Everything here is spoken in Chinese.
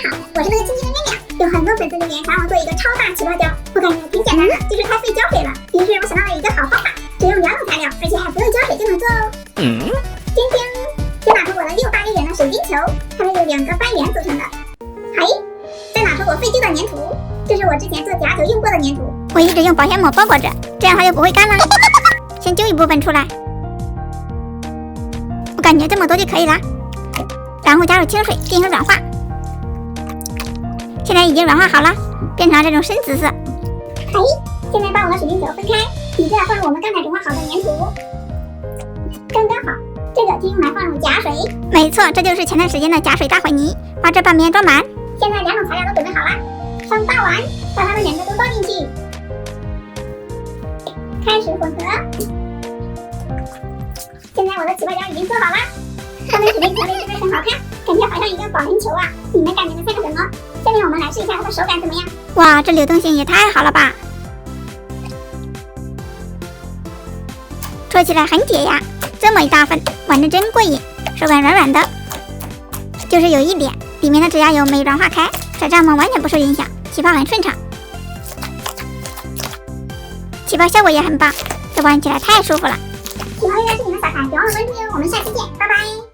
家好，我是那个亲亲的亮亮，有很多粉丝留言想让我做一个超大起泡胶，我感觉挺简单的，就是太费胶水了。于是我想到了一个好方法，只用2种材料，而且还不用胶水就能做哦。晶晶，先拿出我的681人的水晶球，它们由2个半圆组成的。嘿，再拿出我废旧的粘土，这是我之前做夹球用过的粘土，我一直用保鲜膜包裹着，这样它就不会干了。先揪一部分出来，我感觉这么多就可以了。然后加入清水进行软化，现在已经软化好了，变成了这种深紫色。嘿，现在把我的水晶球分开，你这样放入我们刚才融化好的粘土，刚刚好。这个就用来放入假水。没错，这就是前段时间的假水大混泥，把这半边装满。现在2种材料都准备好了，上大碗，把它们2个都倒进去，开始混合。现在我的起泡胶已经做好了，它们指定条件是不是很好看？感觉好像一个保龄球啊！你们感觉呢像个什么？下面我们来试一下它的手感怎么样？哇，这流动性也太好了吧！搓起来很解压，这么一大份，玩着真过瘾，手感软软的。就是有一点，里面的指甲油没软化开，这帐篷完全不受影响，起泡很顺畅，起泡效果也很棒，这玩起来太舒服了。喜欢月亮是你们小凯，别忘了关注哟！我们下期见，拜拜。